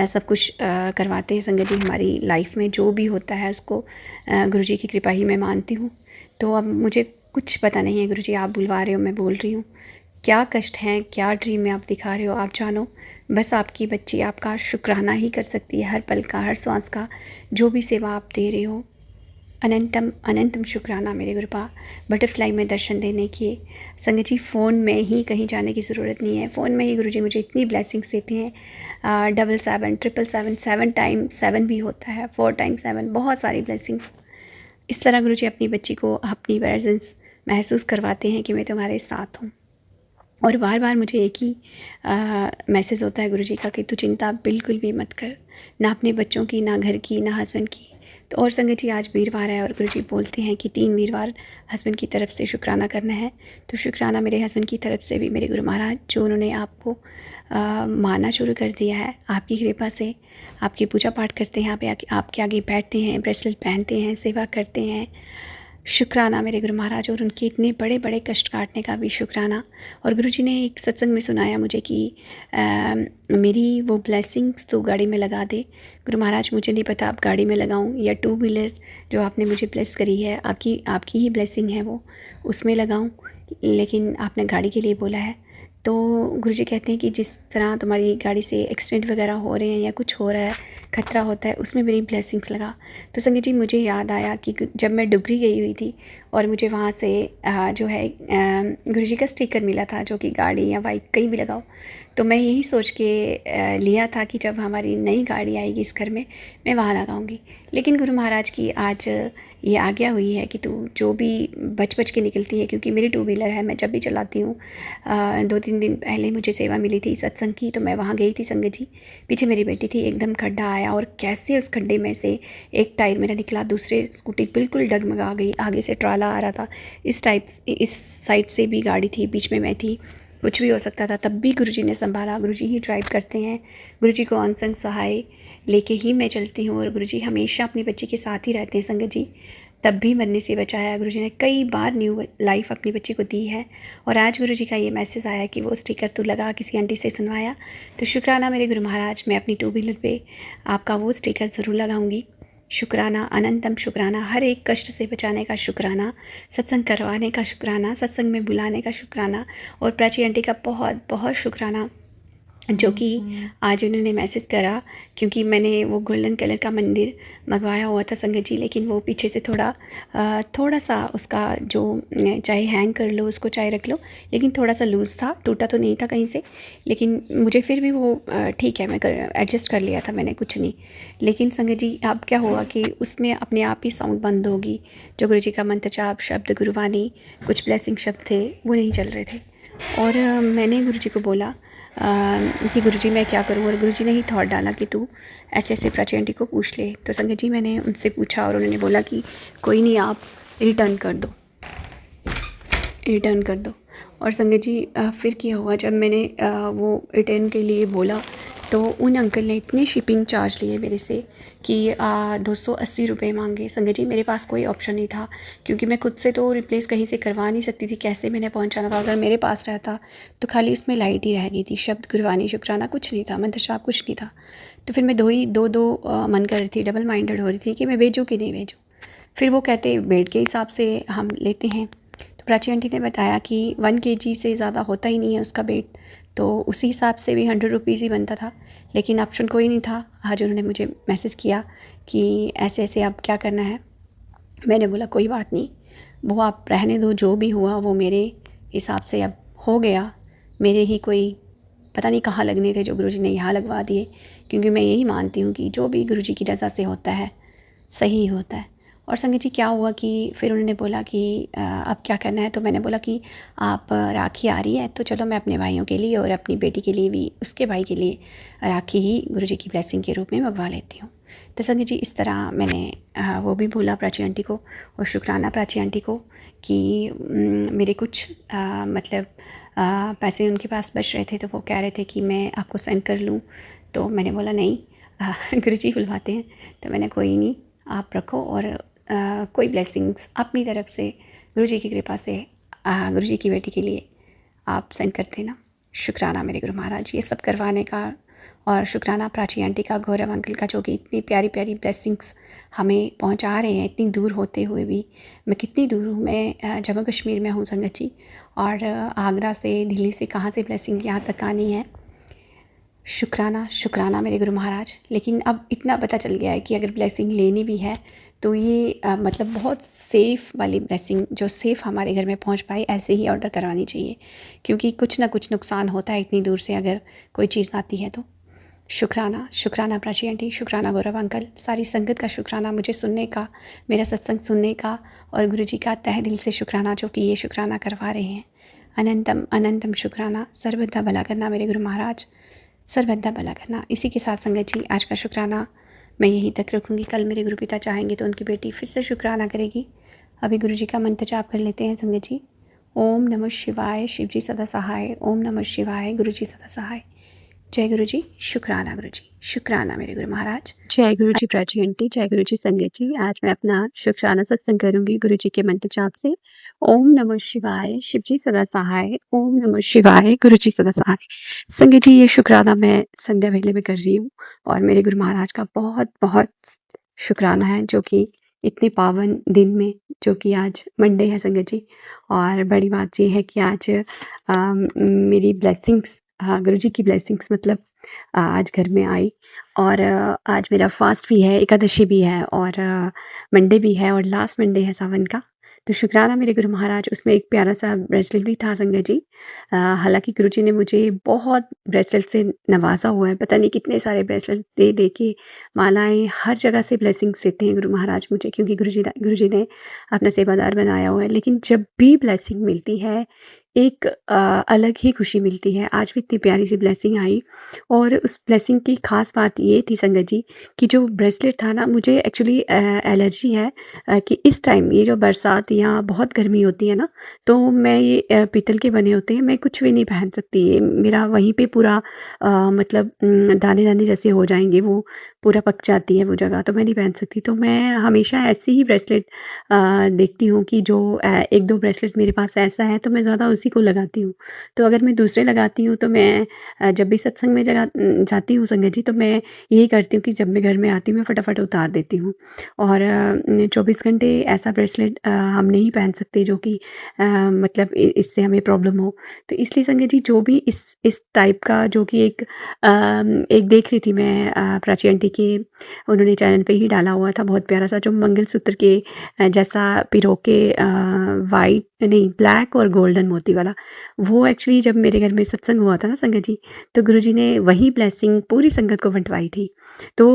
सब कुछ करवाते हैं संगत जी। हमारी लाइफ में जो भी होता है उसको गुरुजी की कृपा ही मैं मानती हूँ। तो अब मुझे कुछ पता नहीं है गुरुजी, आप बुलवा रहे हो, मैं बोल रही हूँ। क्या कष्ट हैं, क्या ड्रीम में आप दिखा रहे हो, आप जानो। बस आपकी बच्ची आपका शुक्राना ही कर सकती है, हर पल का, हर सांस का, जो भी सेवा आप दे रहे हो। अनंतम अनंतम शुक्राना मेरे गुरुपा, बटरफ्लाई में दर्शन देने के। संगत जी, फ़ोन में ही कहीं जाने की ज़रूरत नहीं है, फ़ोन में ही गुरुजी मुझे इतनी ब्लेसिंग्स देते हैं। 777 777 7 टाइम 7 भी होता है, 4 टाइम 7, बहुत सारी ब्लेसिंग्स। इस तरह गुरुजी अपनी बच्ची को अपनी प्रेजेंस महसूस करवाते हैं कि मैं तुम्हारे साथ हूँ। और बार बार मुझे एक ही मैसेज होता है गुरुजी का कि तू चिंता बिल्कुल भी मत कर, ना अपने बच्चों की, ना घर की, ना हस्बैंड की। तो और संगत जी आज वीरवार है और गुरुजी बोलते हैं कि 3 वीरवार हस्बैंड की तरफ से शुक्राना करना है। तो शुक्राना मेरे हस्बैंड की तरफ से भी मेरे गुरु महाराज जो उन्होंने आपको माना शुरू कर दिया है, आपकी कृपा से आपकी पूजा पाठ करते हैं, आपके आगे बैठते हैं, ब्रेसलेट पहनते हैं, सेवा करते हैं। शुक्राना मेरे गुरु महाराज, और उनके इतने बड़े बड़े कष्ट काटने का भी शुक्राना। और गुरुजी ने एक सत्संग में सुनाया मुझे कि मेरी वो ब्लेसिंग्स तो गाड़ी में लगा दे। गुरु महाराज मुझे नहीं पता आप गाड़ी में लगाऊं या 2 व्हीलर जो आपने मुझे ब्लेस करी है, आपकी ही ब्लेसिंग है वो, उसमें लगाऊं, लेकिन आपने गाड़ी के लिए बोला है। तो गुरुजी कहते हैं कि जिस तरह तुम्हारी गाड़ी से एक्सीडेंट वगैरह हो रहे हैं या कुछ हो रहा है, खतरा होता है, उसमें मेरी ब्लेसिंग्स लगा। तो संगत जी मुझे याद आया कि जब मैं डुगरी गई हुई थी और मुझे वहाँ से जो है गुरुजी का स्टिकर मिला था जो कि गाड़ी या बाइक कहीं भी लगाओ, तो मैं यही सोच के लिया था कि जब हमारी नई गाड़ी आएगी इस घर में मैं वहाँ लगाऊंगी। लेकिन गुरु महाराज की आज ये आज्ञा हुई है कि तू जो भी बच के निकलती है, क्योंकि मेरी 2 व्हीलर है, मैं जब भी चलाती हूँ 2-3 दिन पहले मुझे सेवा मिली थी सत्संग की, तो मैं वहाँ गई थी संगत जी। पीछे मेरी बेटी थी, एकदम खड्डा आया और कैसे उस खड्डे में से एक टायर मेरा निकला, दूसरे स्कूटी बिल्कुल डगमगा गई, आगे से ट्राला आ रहा था, इस साइड से भी गाड़ी थी, बीच में मैं थी, कुछ भी हो सकता था। तब भी गुरुजी ने संभाला। गुरुजी ही ड्राइव करते हैं, गुरुजी को अनसंग सहाय लेके ही मैं चलती हूँ और गुरुजी हमेशा अपने बच्चे के साथ ही रहते हैं संगत जी। तब भी मरने से बचाया गुरुजी ने, कई बार न्यू लाइफ अपनी बच्ची को दी है। और आज गुरुजी का ये मैसेज आया कि वो स्टिकर तू लगा, किसी आंटी से सुनवाया। तो शुक्राना मेरे गुरु महाराज, मैं अपनी 2 व्हीलर पे आपका वो स्टिकर ज़रूर लगाऊंगी। शुक्राना, अनंतम शुक्राना, हर एक कष्ट से बचाने का शुक्राना, सत्संग करवाने का शुक्राना, सत्संग में बुलाने का शुक्राना, और प्राची आंटी का बहुत बहुत शुक्राना जो कि आज उन्होंने मैसेज करा, क्योंकि मैंने वो गोल्डन कलर का मंदिर मंगवाया हुआ था संगत जी, लेकिन वो पीछे से थोड़ा सा उसका जो चाहे हैंग कर लो उसको, चाहे रख लो, लेकिन थोड़ा सा लूज़ था, टूटा तो नहीं था कहीं से, लेकिन मुझे फिर भी वो ठीक है, मैं एडजस्ट कर लिया था मैंने, कुछ नहीं। लेकिन संगत जी अब क्या हुआ कि उसमें अपने आप ही साउंड बंद होगी, जो गुरु जी का मंत्र जाप शब्द गुरुवाणी कुछ ब्लेसिंग शब्द थे वो नहीं चल रहे थे। और मैंने गुरु जी को बोला कि गुरुजी मैं क्या करूँ, और गुरुजी ने ही थॉट डाला कि तू ऐसे ऐसे प्राची आंटी को पूछ ले। तो संगत जी मैंने उनसे पूछा और उन्होंने बोला कि कोई नहीं, आप रिटर्न कर दो। और संगत जी फिर क्या हुआ, जब मैंने वो रिटर्न के लिए बोला तो उन अंकल ने इतने शिपिंग चार्ज लिए मेरे से कि 280 रुपये मांगे। संगत जी मेरे पास कोई ऑप्शन नहीं था, क्योंकि मैं खुद से तो रिप्लेस कहीं से करवा नहीं सकती थी, कैसे मैंने पहुंचाना था। अगर मेरे पास रहता तो खाली उसमें लाइट ही रह गई थी, शब्द गुरबानी शुक्राना कुछ नहीं था, मंत्र जाप कुछ नहीं था। तो फिर मैं दो मन कर रही थी, डबल माइंडेड हो रही थी कि मैं भेजूँ कि नहीं भेजूँ। फिर वो कहते बेड के हिसाब से हम लेते हैं। तो प्राची आंटी ने बताया कि 1 kg से ज़्यादा होता ही नहीं है उसका वेट, तो उसी हिसाब से भी 100 रुपीज़ ही बनता था, लेकिन ऑप्शन कोई नहीं था। आज उन्होंने मुझे मैसेज किया कि ऐसे ऐसे अब क्या करना है। मैंने बोला कोई बात नहीं, वो आप रहने दो, जो भी हुआ वो मेरे हिसाब से अब हो गया, मेरे ही कोई पता नहीं कहाँ लगने थे जो गुरुजी ने यहाँ लगवा दिए, क्योंकि मैं यही मानती हूँ कि जो भी गुरुजी की रज़ा से होता है सही होता है। और संगत जी क्या हुआ कि फिर उन्होंने बोला कि अब क्या करना है। तो मैंने बोला कि आप राखी आ रही है तो चलो मैं अपने भाइयों के लिए और अपनी बेटी के लिए भी उसके भाई के लिए राखी ही गुरुजी की ब्लेसिंग के रूप में मंगवा लेती हूँ। तो संगत जी इस तरह मैंने वो भी बोला प्राची आंटी को, और शुक्राना प्राची आंटी को कि मेरे कुछ मतलब पैसे उनके पास बच रहे थे, तो वो कह रहे थे कि मैं आपको सेंड कर लूँ। तो मैंने बोला नहीं, गुरुजी बुलवाते हैं। तो मैंने कोई नहीं, आप रखो, और कोई ब्लेसिंग्स अपनी तरफ से गुरुजी की कृपा से गुरुजी की बेटी के लिए आप सेंड कर देना। शुक्राना मेरे गुरु महाराज ये सब करवाने का, और शुक्राना प्राची आंटी का, गौरव अंकल का, जो कि इतनी प्यारी प्यारी ब्लेसिंग्स हमें पहुंचा रहे हैं इतनी दूर होते हुए भी। मैं कितनी दूर हूँ, मैं जम्मू कश्मीर में हूँ संगत जी, और आगरा से, दिल्ली से कहाँ से ब्लेसिंग यहाँ तक आनी है। शुक्राना मेरे गुरु महाराज। लेकिन अब इतना पता चल गया है कि अगर ब्लेसिंग लेनी भी है तो ये मतलब बहुत सेफ़ वाली ब्लेसिंग, जो सेफ़ हमारे घर में पहुंच पाए, ऐसे ही ऑर्डर करवानी चाहिए, क्योंकि कुछ ना कुछ नुकसान होता है इतनी दूर से अगर कोई चीज़ आती है तो। शुक्राना प्राची आंटी, शुक्राना गौरव अंकल, सारी संगत का शुक्राना मुझे सुनने का, मेरा सत्संग सुनने का, और गुरुजी का तहे दिल से शुक्राना जो कि ये शुक्राना करवा रहे हैं। अनंतम अनंतम शुक्राना, सर्वदा भला करना मेरे गुरु महाराज, सर्वदा भला करना। इसी के साथ संगत जी आज का शुक्राना मैं यहीं तक रखूँगी। कल मेरे गुरु पिता चाहेंगे तो उनकी बेटी फिर से शुक्राना करेगी। अभी गुरु जी का मंत्र जाप कर लेते हैं संगत जी। ओम नमः शिवाय, शिव जी सदा सहाय। ओम नमः शिवाय, गुरु जी सदा सहाय। जय गुरु जी, शुक्राना गुरु जी, शुक्राना मेरे गुरु महाराज। जय गुरु जी प्राची आंटी, जय गुरु जी संगत जी। आज मैं अपना शुक्राना सत्संग करूंगी गुरु जी के मंत्र जाप से। ओम नमः शिवाय, शिव जी सदा सहाय। ओम नमः शिवाय, गुरु जी सदा सहाय। संगत जी ये शुक्राना मैं संध्या वेले में कर रही हूँ और मेरे गुरु महाराज का बहुत बहुत शुक्राना है जो कि इतने पावन दिन में, जो कि आज मंडे है संगत जी। और बड़ी बात ये है कि आज मेरी ब्लेसिंग्स, हाँ गुरु जी की ब्लेसिंग्स मतलब आज घर में आई। और आज मेरा फास्ट भी है, एकादशी भी है और मंडे भी है और लास्ट मंडे है सावन का। तो शुक्राना मेरे गुरु महाराज। उसमें एक प्यारा सा ब्रेसलेट भी था संगत जी। हालांकि गुरु जी ने मुझे बहुत ब्रेसलेट से नवाजा हुआ है, पता नहीं कितने सारे ब्रेसलेट दे दे के, मालाएं, हर जगह से ब्लेसिंग्स देते हैं गुरु महाराज मुझे, क्योंकि गुरु जी ने अपना सेवादार बनाया हुआ है। लेकिन जब भी ब्लेसिंग मिलती है एक अलग ही खुशी मिलती है। आज भी इतनी प्यारी सी ब्लेसिंग आई और उस ब्लेसिंग की ख़ास बात ये थी संगत जी कि जो ब्रेसलेट था ना, मुझे एक्चुअली एलर्जी है कि इस टाइम ये जो बरसात या बहुत गर्मी होती है ना, तो मैं ये पीतल के बने होते हैं, मैं कुछ भी नहीं पहन सकती। ये मेरा वहीं पे पूरा मतलब दाने दाने जैसे हो जाएंगे, वो पूरा पक जाती है वो जगह, तो मैं नहीं पहन सकती। तो मैं हमेशा ऐसी ही ब्रेसलेट देखती हूँ कि जो एक दो ब्रेसलेट मेरे पास ऐसा है तो मैं ज़्यादा उसी को लगाती हूँ। तो अगर मैं दूसरे लगाती हूँ तो मैं जब भी सत्संग में जाती हूँ संगत जी, तो मैं यही करती हूँ कि जब मैं घर में आती हूँ मैं फटाफट उतार देती हूँ। और 24 घंटे ऐसा ब्रेसलेट हम नहीं पहन सकते जो कि मतलब इससे हमें प्रॉब्लम हो। तो इसलिए संगत जी जो भी इस टाइप का, जो कि एक देख रही थी मैं प्राची आंटी के, उन्होंने चैनल पे ही डाला हुआ था बहुत प्यारा सा, जो मंगलसूत्र के जैसा पिरो के वाइट नहीं ब्लैक और गोल्डन मोती वाला। वो एक्चुअली जब मेरे घर में सत्संग हुआ था ना संगत जी, तो गुरुजी ने वही ब्लेसिंग पूरी संगत को बंटवाई थी। तो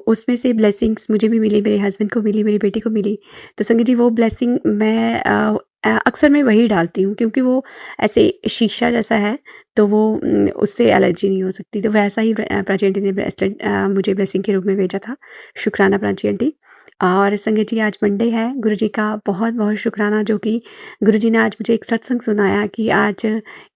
उसमें से ब्लेसिंग्स मुझे भी मिली, मेरे हस्बैंड को मिली, मेरी बेटी को मिली। तो संगत जी वो ब्लेसिंग मैं अक्सर मैं वही डालती हूँ, क्योंकि वो ऐसे शीशा जैसा है, तो वो उससे एलर्जी नहीं हो सकती। तो वैसा ही प्राची आंटी ने ब्रेसलेट मुझे ब्लेसिंग के रूप में भेजा था। शुक्राना प्राची आंटी। और संगत जी आज मंडे है, गुरुजी का बहुत बहुत शुक्राना, जो कि गुरुजी ने आज मुझे एक सत्संग सुनाया कि आज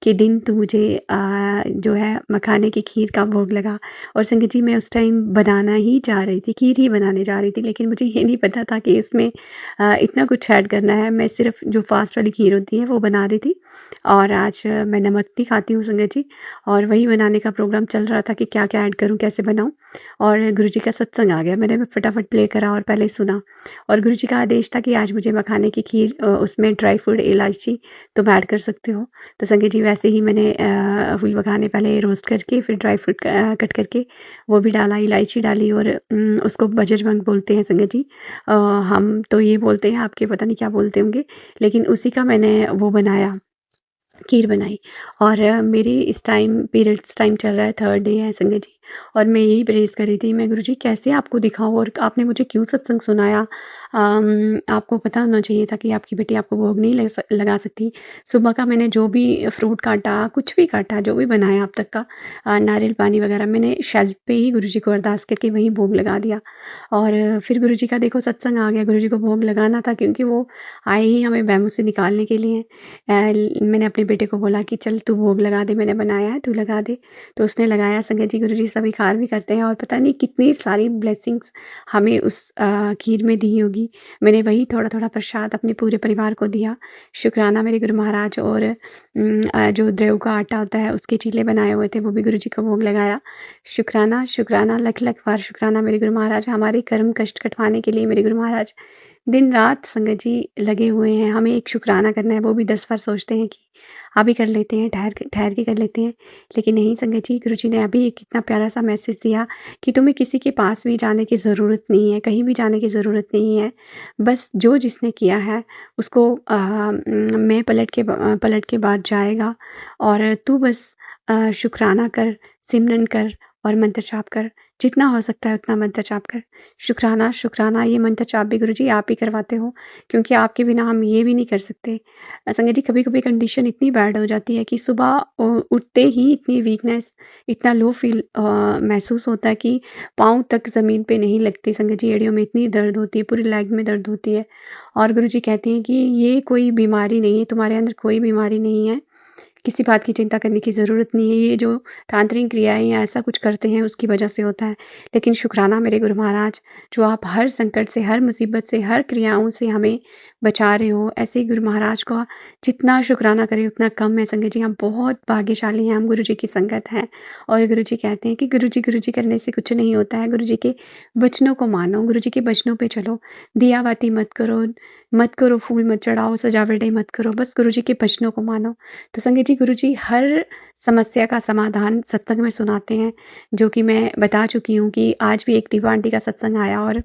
के दिन तो मुझे जो है मखाने की खीर का भोग लगा। और संगत जी मैं उस टाइम बनाना ही चाह रही थी, खीर ही बनाने जा रही थी, लेकिन मुझे ये नहीं पता था कि इसमें इतना कुछ ऐड करना है। मैं सिर्फ जो फास्ट वाली खीर होती है वो बना रही थी। और आज मैं नमक नहीं खाती हूँ संगत जी, और वही बनाने का प्रोग्राम चल रहा था कि क्या क्या ऐड करूँ, कैसे बनाऊँ। और गुरुजी का सत्संग आ गया, मैंने फटाफट प्ले करा और पहले सुना। और गुरुजी का आदेश था कि आज मुझे मखाने की खीर, उसमें ड्राई फ्रूट, इलायची तुम ऐड कर सकते हो। तो संगत जी वैसे ही मैंने फूल मखाने पहले रोस्ट करके, फिर ड्राई फ्रूट कट करके वो भी डाला, इलायची डाली, और उसको बजरंग बोलते हैं संगत जी। हम तो ये बोलते हैं, आपके पता नहीं क्या बोलते होंगे, लेकिन उसी का मैंने वो बनाया, खीर बनाई। और मेरे इस टाइम पीरियड्स टाइम चल रहा है, 3rd डे है संगत जी। और मैं यही प्रेज़ कर रही थी, मैं गुरुजी कैसे आपको दिखाऊँ, और आपने मुझे क्यों सत्संग सुनाया। आपको पता होना चाहिए था कि आपकी बेटी आपको भोग नहीं लगा सकती। सुबह का मैंने जो भी फ्रूट काटा, कुछ भी काटा, जो भी बनाया अब तक का, नारियल पानी वगैरह, मैंने शेल्फ पे ही गुरुजी को अरदास करके वहीं भोग लगा दिया। और फिर गुरुजी का देखो सत्संग आ गया, गुरुजी को भोग लगाना था, क्योंकि वो आए ही हमें बैम्बू से निकालने के लिए। मैंने अपने बेटे को बोला कि चल तू भोग लगा दे, मैंने बनाया है तू लगा दे। तो उसने लगाया संगत जी। गुरुजी स्वीकार भी करते हैं, और पता नहीं कितनी सारी ब्लेसिंग्स हमें उस खीर में दी होगी। मैंने वही थोड़ा थोड़ा प्रसाद अपने पूरे परिवार को दिया। शुक्राना मेरे गुरु महाराज। और जो द्रेव का आटा होता है उसके चीले बनाए हुए थे, वो भी गुरुजी को भोग लगाया। शुक्राना शुक्राना, लख लख बार शुक्राना मेरे गुरु महाराज, हमारे कर्म कष्ट कटवाने के लिए मेरे गुरु महाराज दिन रात संगत जी लगे हुए हैं। हमें एक शुक्राना करना है, वो भी 10 बार सोचते हैं कि अभी कर लेते हैं, ठहर के कर लेते हैं, लेकिन नहीं संगत जी। गुरुजी ने अभी एक कितना प्यारा सा मैसेज दिया कि तुम्हें किसी के पास भी जाने की ज़रूरत नहीं है, कहीं भी जाने की ज़रूरत नहीं है। बस जो जिसने किया है उसको मैं पलट के बाद जाएगा, और तू बस शुक्राना कर, सिमरन कर, और मंत्र जाप कर, जितना हो सकता है उतना मंत्र जाप कर। शुक्राना, शुक्राना, ये मंत्र जाप भी गुरुजी आप ही करवाते हो, क्योंकि आपके बिना हम ये भी नहीं कर सकते। संगत जी, कभी-कभी कंडीशन इतनी बैड हो जाती है कि सुबह उठते ही इतनी वीकनेस, इतना लो फ़ील महसूस होता है कि पाँव तक ज़मीन पे नहीं लगते। संगत जी, एड़ियों में इतनी दर्द होती है, पूरी लेग में दर्द होती है, और गुरुजी कहते हैं कि ये कोई बीमारी नहीं है, तुम्हारे अंदर कोई बीमारी नहीं है, किसी बात की चिंता करने की ज़रूरत नहीं है। ये जो तांत्रिक क्रियाएँ या ऐसा कुछ करते हैं उसकी वजह से होता है। लेकिन शुक्राना मेरे गुरु महाराज, जो आप हर संकट से, हर मुसीबत से, हर क्रियाओं से हमें बचा रहे हो। ऐसे ही गुरु महाराज का जितना शुक्राना करें उतना कम है। संगत जी, हम बहुत भाग्यशाली हैं, हम गुरु जी की संगत हैं। और गुरु जी कहते हैं कि गुरु जी करने से कुछ नहीं होता है। गुरु जी के वचनों को मानो, गुरु जी के वचनों पे चलो, दिया बाती मत करो, फूल मत चढ़ाओ, सजावटें मत करो, बस गुरु जी के वचनों को मानो। तो संगत जी, गुरु जी हर समस्या का समाधान सत्संग में सुनाते हैं, जो कि मैं बता चुकी हूँ कि आज भी एक दीपा आंटी का सत्संग आया, और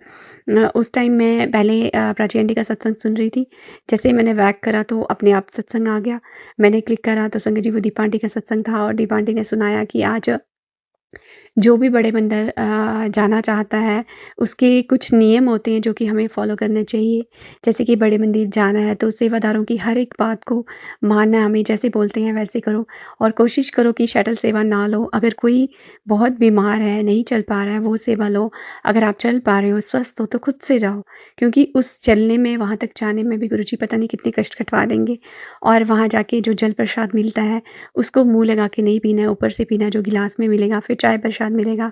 उस टाइम मैं पहले प्राची आंटी का सत्संग सुन रही थी। जैसे ही मैंने बैक करा तो अपने आप सत्संग आ गया। मैंने क्लिक करा तो संगत जी वो दीपा आंटी का सत्संग था, और दीपा आंटी ने सुनाया कि आज जो भी बड़े मंदिर जाना चाहता है, उसके कुछ नियम होते हैं जो कि हमें फ़ॉलो करने चाहिए। जैसे कि बड़े मंदिर जाना है तो सेवादारों की हर एक बात को मानना है हमें, जैसे बोलते हैं वैसे करो, और कोशिश करो कि शटल सेवा ना लो। अगर कोई बहुत बीमार है, नहीं चल पा रहा है, वो सेवा लो। अगर आप चल पा रहे हो, स्वस्थ हो, तो खुद से जाओ, क्योंकि उस चलने में, वहाँ तक जाने में भी गुरुजी पता नहीं कितने कष्ट कटवा देंगे। और वहाँ जाके जो जल प्रसाद मिलता है, उसको मुँह लगा के नहीं पीना है, ऊपर से पीना है, जो गिलास में मिलेगा, फिर चाय प्रसाद मिलेगा।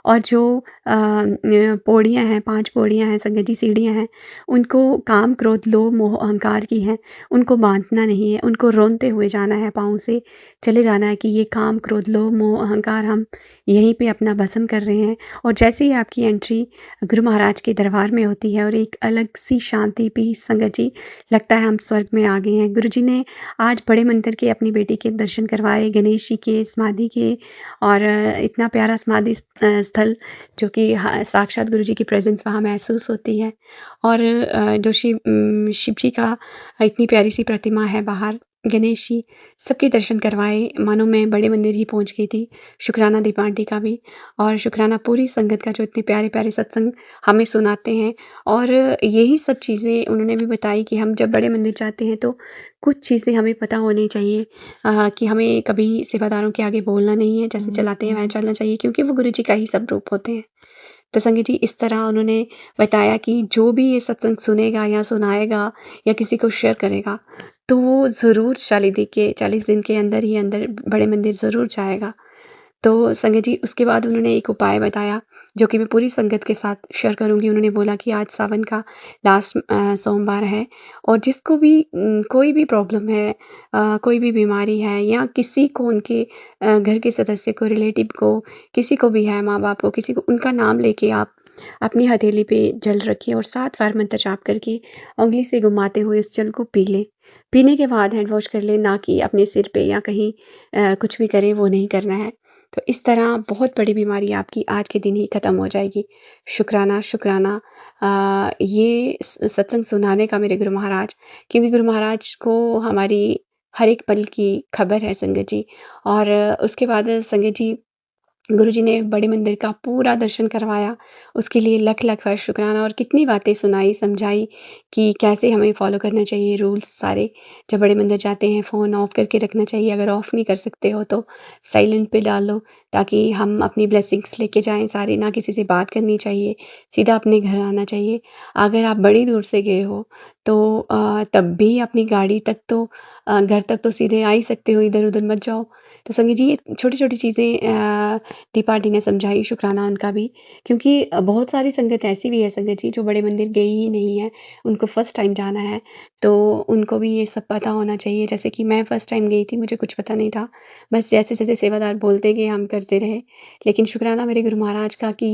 और जो पौड़ियाँ हैं, 5 पौड़ियाँ हैं संगत जी, सीढ़ियाँ हैं, उनको काम, क्रोध, लोभ, मोह, अहंकार की हैं, उनको बाँधना नहीं है, उनको रौंदते हुए जाना है, पाँव से चले जाना है कि ये काम, क्रोध, लोभ, मोह, अहंकार हम यहीं पे अपना भस्म कर रहे हैं। और जैसे ही आपकी एंट्री गुरु महाराज के दरबार में होती है, और एक अलग-सी शांति, पीस, संगत जी, लगता है हम स्वर्ग में आ गए हैं। गुरुजी ने आज बड़े मंदिर के अपनी बेटी के दर्शन करवाए, गणेश जी के, समाधि के, और इतना प्यारा समाधि स्थल, जो कि साक्षात गुरु जी की प्रेजेंस वहाँ महसूस होती है। और जो शिव जी का इतनी प्यारी सी प्रतिमा है बाहर, गणेश जी, सबके दर्शन करवाए, मानो मैं बड़े मंदिर ही पहुँच गई थी। शुक्राना दीपा आंटी का भी, और शुक्राना पूरी संगत का, जो इतने प्यारे प्यारे सत्संग हमें सुनाते हैं। और यही सब चीज़ें उन्होंने भी बताई कि हम जब बड़े मंदिर जाते हैं तो कुछ चीज़ें हमें पता होनी चाहिए, कि हमें कभी सेवादारों के आगे बोलना नहीं है, जैसे चलाते हैं वैसे चलना चाहिए, क्योंकि वो गुरु जी का ही सब रूप होते हैं। तो संगत जी, इस तरह उन्होंने बताया कि जो भी ये सत्संग सुनेगा या सुनाएगा या किसी को शेयर करेगा, तो वो ज़रूर 40 दिन के अंदर ही अंदर बड़े मंदिर ज़रूर जाएगा। तो संगत जी, उसके बाद उन्होंने एक उपाय बताया, जो कि मैं पूरी संगत के साथ शेयर करूँगी। उन्होंने बोला कि आज सावन का लास्ट सोमवार है, और जिसको भी कोई भी प्रॉब्लम है, कोई भी बीमारी है, या किसी को उनके घर के सदस्य को, रिलेटिव को, किसी को भी है, माँ-बाप को, किसी को, उनका नाम लेके आप अपनी हथेली पे जल रखिए, और 7 बार मंत्र जाप करके उँगली से घुमाते हुए उस जल को पी लें। पीने के बाद हैंड वॉश कर लें, ना कि अपने सिर पे या कहीं कुछ भी करें, वो नहीं करना है। तो इस तरह बहुत बड़ी बीमारी आपकी आज के दिन ही ख़त्म हो जाएगी। शुक्राना, शुक्राना ये सत्संग सुनाने का मेरे गुरु महाराज, क्योंकि गुरु महाराज को हमारी हर एक पल की खबर है संगत जी। और उसके बाद संगत जी, गुरुजी ने बड़े मंदिर का पूरा दर्शन करवाया, उसके लिए लख-लख बार शुक्राना, और कितनी बातें सुनाई, समझाई कि कैसे हमें फ़ॉलो करना चाहिए रूल्स सारे। जब बड़े मंदिर जाते हैं फ़ोन ऑफ़ करके रखना चाहिए, अगर ऑफ़ नहीं कर सकते हो तो साइलेंट पे डाल लो, ताकि हम अपनी ब्लेसिंग्स लेके जाएँ सारी, ना किसी से बात करनी चाहिए, सीधा अपने घर आना चाहिए। अगर आप बड़ी दूर से गए हो तो तब भी अपनी गाड़ी तक तो घर तक तो सीधे आ ही सकते हो, इधर-उधर मत जाओ। तो संगत जी, ये छोटी-छोटी चीज़ें दीपा आंटी ने समझाई, शुक्राना उनका भी, क्योंकि बहुत सारी संगत ऐसी भी है संगत जी, जो बड़े मंदिर गई ही नहीं है, उनको फर्स्ट टाइम जाना है, तो उनको भी ये सब पता होना चाहिए। जैसे कि मैं फर्स्ट टाइम गई थी, मुझे कुछ पता नहीं था, बस जैसे-जैसे सेवादार बोलते गए हम करते रहे। लेकिन शुक्राना मेरे गुरु महाराज का कि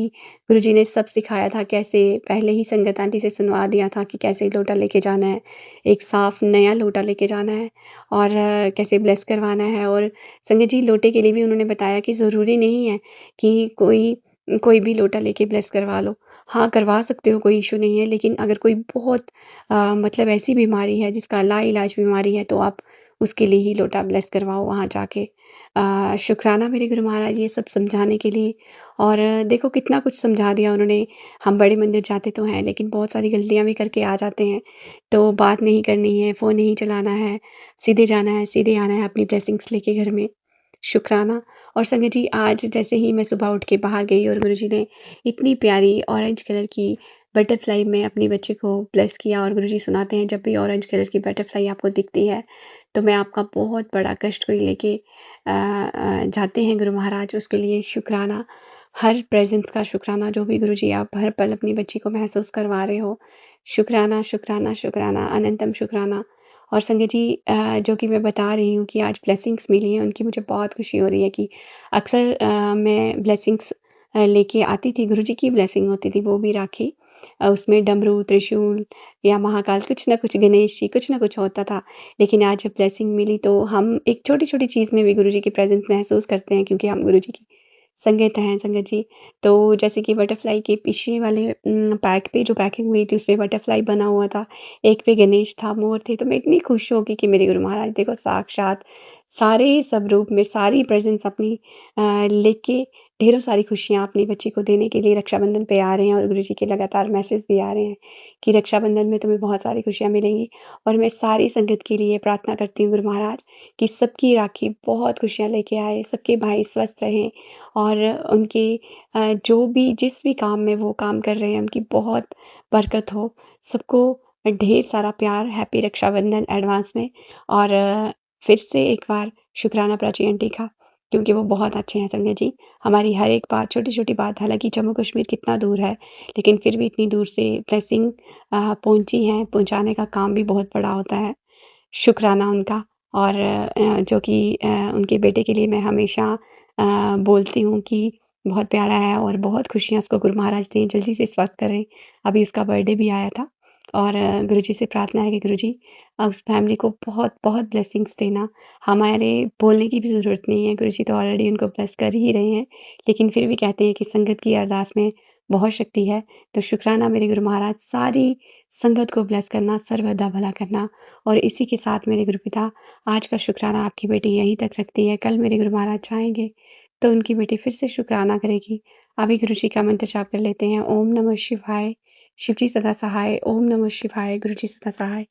गुरुजी ने सब सिखाया था, कैसे पहले ही संगत आंटी से सुनवा दिया था कि कैसे लोटा लेके जाना है, एक साफ नया लोटा लेके जाना है, और कैसे ब्लेस करवाना है। और संगत जी, लोटे के लिए भी उन्होंने बताया कि ज़रूरी नहीं है कि कोई भी लोटा लेके ब्लेस करवा लो। हाँ, करवा सकते हो, कोई इश्यू नहीं है, लेकिन अगर कोई बहुत मतलब ऐसी बीमारी है जिसका लाइलाज बीमारी है, तो आप उसके लिए ही लोटा ब्लेस करवाओ वहाँ जाके। शुक्राना मेरे गुरु महाराज ये सब समझाने के लिए। और देखो कितना कुछ समझा दिया उन्होंने। हम बड़े मंदिर जाते तो हैं लेकिन बहुत सारी गलतियाँ भी करके आ जाते हैं। तो बात नहीं करनी है, फ़ोन नहीं चलाना है, सीधे जाना है, सीधे आना है अपनी ब्लेसिंग्स लेके घर में। शुक्राना। और संगत जी आज जैसे ही मैं सुबह उठ के बाहर गई और गुरुजी ने इतनी प्यारी ऑरेंज कलर की बटरफ्लाई में अपनी बच्चे को ब्लेस किया। और गुरुजी सुनाते हैं जब भी ऑरेंज कलर की बटरफ्लाई आपको दिखती है तो मैं आपका बहुत बड़ा कष्ट कोई लेके जाते हैं गुरु महाराज, उसके लिए शुक्राना। हर प्रेजेंस का शुक्राना, जो भी गुरुजी आप हर पल अपनी बच्ची को महसूस करवा रहे हो, शुक्राना शुक्राना शुक्राना, अनंतम शुक्राना। और संगत जी जो कि मैं बता रही हूँ कि आज ब्लेसिंग्स मिली हैं उनकी मुझे बहुत खुशी हो रही है कि अक्सर मैं ब्लेसिंग्स लेके आती थी, गुरुजी की ब्लेसिंग होती थी, वो भी राखी उसमें डमरू, त्रिशूल या महाकाल कुछ ना कुछ, गणेश जी कुछ ना कुछ होता था। लेकिन आज जब ब्लेसिंग मिली तो हम एक छोटी-छोटी चीज़ में भी गुरुजी की प्रेज़ेंस महसूस करते हैं क्योंकि हम गुरुजी की संगत हैं संगत जी। तो जैसे कि बटरफ्लाई के पीछे वाले पैक पे जो पैकिंग हुई थी उसपे बटरफ्लाई बना हुआ था, एक पे गणेश था, मोर थे। तो मैं इतनी खुश हो गई कि मेरे गुरु महाराज देखो साक्षात सारे सब रूप में सारी प्रेज़ेंस अपनी लेके ढेरों सारी खुशियाँ अपनी बच्ची को देने के लिए रक्षाबंधन पे आ रहे हैं। और गुरुजी के लगातार मैसेज भी आ रहे हैं कि रक्षाबंधन में तुम्हें बहुत सारी खुशियाँ मिलेंगी। और मैं सारी संगत के लिए प्रार्थना करती हूँ गुरु महाराज कि सबकी राखी बहुत खुशियाँ लेके आए, सबके भाई स्वस्थ रहें और उनके जो भी जिस भी काम में वो काम कर रहे हैं उनकी बहुत बरकत हो। सबको ढेर सारा प्यार, हैप्पी रक्षाबंधन एडवांस में। और फिर से एक बार शुक्राना प्राची आंटी का, क्योंकि वो बहुत अच्छे हैं संगत जी। हमारी हर एक बात, छोटी-छोटी बात, हालाँकि जम्मू कश्मीर कितना दूर है, लेकिन फिर भी इतनी दूर से ब्लेसिंग पहुँची हैं, पहुँचाने का काम भी बहुत बड़ा होता है। शुक्राना उनका। और जो कि उनके बेटे के लिए मैं हमेशा बोलती हूँ कि बहुत प्यारा है और बहुत खुशियाँ उसको गुरु महाराज दें, जल्दी से स्वस्थ करें। अभी उसका बर्थडे भी आया था और गुरुजी से प्रार्थना है कि गुरुजी उस फैमिली को बहुत-बहुत ब्लेसिंग्स देना। हमारे बोलने की भी ज़रूरत नहीं है, गुरुजी तो ऑलरेडी उनको ब्लेस कर ही रहे हैं, लेकिन फिर भी कहते हैं कि संगत की अरदास में बहुत शक्ति है। तो शुक्राना मेरे गुरु महाराज, सारी संगत को ब्लेस करना, सर्वदा भला करना। और इसी के साथ मेरे गुरुपिता, आज का शुक्राना आपकी बेटी यहीं तक रखती है, कल मेरे गुरु महाराज चाहेंगे तो उनकी बेटी फिर से शुक्राना करेगी। अभी गुरुजी का मंत्र जाप कर लेते हैं। ओम नमः शिवाय, शिवजी सदा सहाय। ओम नमः शिवाय, गुरुजी सदा सहाय।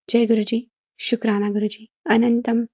जय गुरुजी, शुक्राना गुरुजी, अनंतम